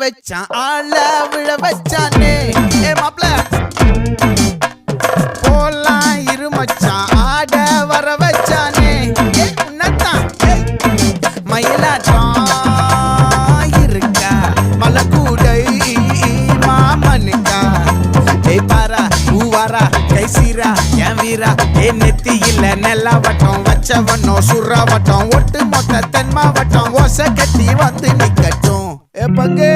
வச்சான் ஆள விழ வச்சானே ஏ மாப்ள போலாம் இருமச்சான் ஆட வர வச்சானே ஏ உன்னதான் மயிலாட்டம் இருக்கா மலக்கூடை மாமனுக்கா ஏ பாரா ஊவாரா கைசீரா என் வீரா ஏ நெத்தி இல்ல நெல்லாவட்டம் வச்சவனும் சுறாவட்டம் ஒட்டு மொத்த தென் மாவட்டம் ஓசை கட்டி வந்து நிக்கட்டும் ஏ பங்கே